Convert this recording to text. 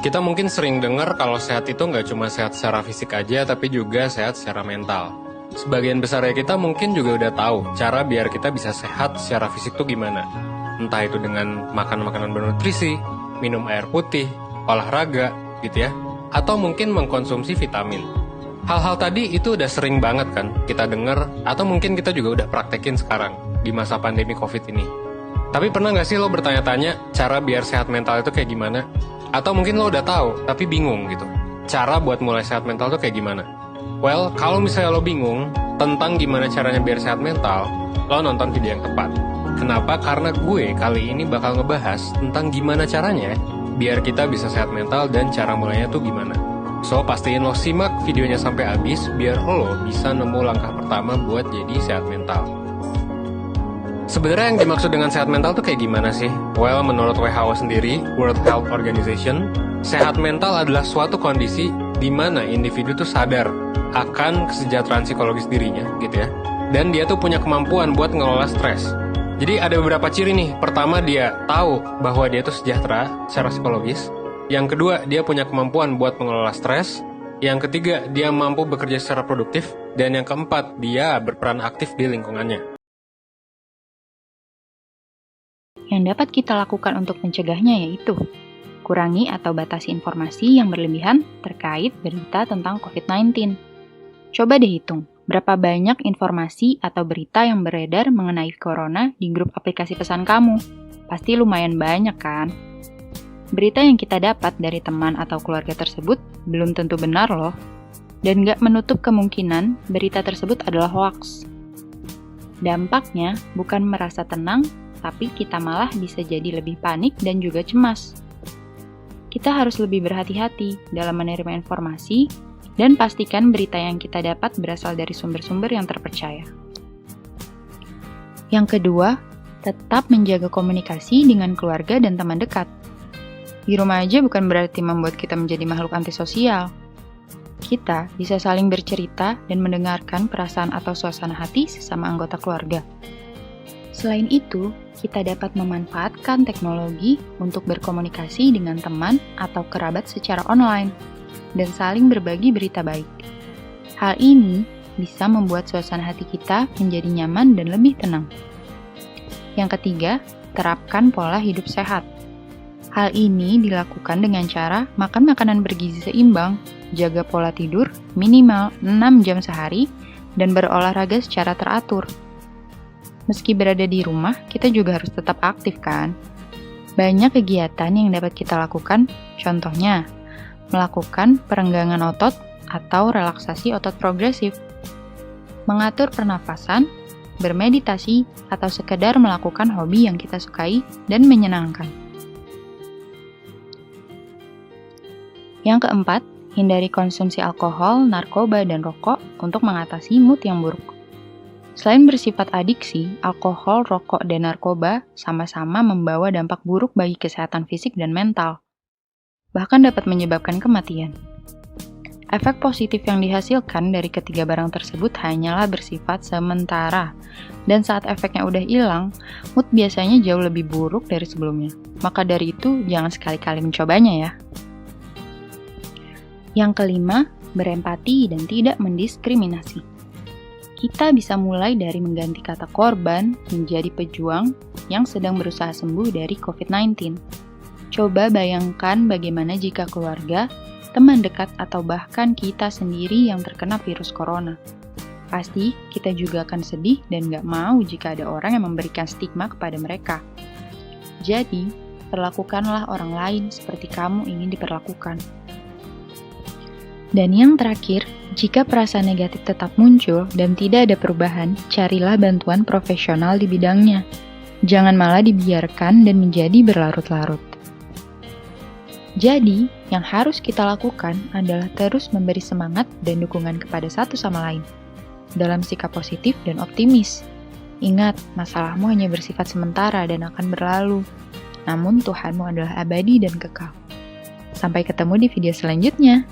Kita mungkin sering dengar kalau sehat itu nggak cuma sehat secara fisik aja, tapi juga sehat secara mental. Sebagian besar ya kita mungkin juga udah tahu cara biar kita bisa sehat secara fisik tuh gimana. Entah itu dengan makan makanan bernutrisi, minum air putih, olahraga, gitu ya. Atau mungkin mengkonsumsi vitamin. Hal-hal tadi itu udah sering banget kan kita dengar, atau mungkin kita juga udah praktekin sekarang di masa pandemi COVID ini. Tapi pernah nggak sih lo bertanya-tanya cara biar sehat mental itu kayak gimana? Atau mungkin lo udah tahu, tapi bingung gitu. Cara buat mulai sehat mental tuh kayak gimana? Well, kalau misalnya lo bingung tentang gimana caranya biar sehat mental, lo nonton video yang tepat. Kenapa? Karena gue kali ini bakal ngebahas tentang gimana caranya biar kita bisa sehat mental dan cara mulainya tuh gimana. So, pastiin lo simak videonya sampai habis biar lo bisa nemu langkah pertama buat jadi sehat mental. Sebenarnya yang dimaksud dengan sehat mental tuh kayak gimana sih? Well, menurut WHO sendiri, World Health Organization, sehat mental adalah suatu kondisi di mana individu tuh sadar akan kesejahteraan psikologis dirinya, gitu ya. Dan dia tuh punya kemampuan buat ngelola stres. Jadi ada beberapa ciri nih. Pertama, dia tahu bahwa dia tuh sejahtera secara psikologis. Yang kedua, dia punya kemampuan buat mengelola stres. Yang ketiga, dia mampu bekerja secara produktif. Dan yang keempat, dia berperan aktif di lingkungannya. Yang dapat kita lakukan untuk mencegahnya yaitu kurangi atau batasi informasi yang berlebihan terkait berita tentang COVID-19. Coba deh hitung, berapa banyak informasi atau berita yang beredar mengenai corona di grup aplikasi pesan kamu? Pasti lumayan banyak kan? Berita yang kita dapat dari teman atau keluarga tersebut belum tentu benar loh. Dan nggak menutup kemungkinan berita tersebut adalah hoaks. Dampaknya bukan merasa tenang, tapi kita malah bisa jadi lebih panik dan juga cemas. Kita harus lebih berhati-hati dalam menerima informasi dan pastikan berita yang kita dapat berasal dari sumber-sumber yang terpercaya. Yang kedua, tetap menjaga komunikasi dengan keluarga dan teman dekat. Di rumah aja bukan berarti membuat kita menjadi makhluk antisosial. Kita bisa saling bercerita dan mendengarkan perasaan atau suasana hati sesama anggota keluarga. Selain itu, kita dapat memanfaatkan teknologi untuk berkomunikasi dengan teman atau kerabat secara online dan saling berbagi berita baik. Hal ini bisa membuat suasana hati kita menjadi nyaman dan lebih tenang. Yang ketiga, terapkan pola hidup sehat. Hal ini dilakukan dengan cara makan makanan bergizi seimbang, jaga pola tidur minimal 6 jam sehari, dan berolahraga secara teratur. Meski berada di rumah, kita juga harus tetap aktif kan? Banyak kegiatan yang dapat kita lakukan, contohnya melakukan perenggangan otot atau relaksasi otot progresif, mengatur pernafasan, bermeditasi, atau sekedar melakukan hobi yang kita sukai dan menyenangkan. Yang keempat, hindari konsumsi alkohol, narkoba, dan rokok untuk mengatasi mood yang buruk. Selain bersifat adiksi, alkohol, rokok, dan narkoba sama-sama membawa dampak buruk bagi kesehatan fisik dan mental. Bahkan dapat menyebabkan kematian. Efek positif yang dihasilkan dari ketiga barang tersebut hanyalah bersifat sementara. Dan saat efeknya udah hilang, mood biasanya jauh lebih buruk dari sebelumnya. Maka dari itu, jangan sekali-kali mencobanya ya. Yang kelima, berempati dan tidak mendiskriminasi. Kita bisa mulai dari mengganti kata korban menjadi pejuang yang sedang berusaha sembuh dari COVID-19. Coba bayangkan bagaimana jika keluarga, teman dekat, atau bahkan kita sendiri yang terkena virus corona. Pasti kita juga akan sedih dan gak mau jika ada orang yang memberikan stigma kepada mereka. Jadi, perlakukanlah orang lain seperti kamu ingin diperlakukan. Dan yang terakhir, jika perasaan negatif tetap muncul dan tidak ada perubahan, carilah bantuan profesional di bidangnya. Jangan malah dibiarkan dan menjadi berlarut-larut. Jadi, yang harus kita lakukan adalah terus memberi semangat dan dukungan kepada satu sama lain, dalam sikap positif dan optimis. Ingat, masalahmu hanya bersifat sementara dan akan berlalu. Namun Tuhanmu adalah abadi dan kekal. Sampai ketemu di video selanjutnya.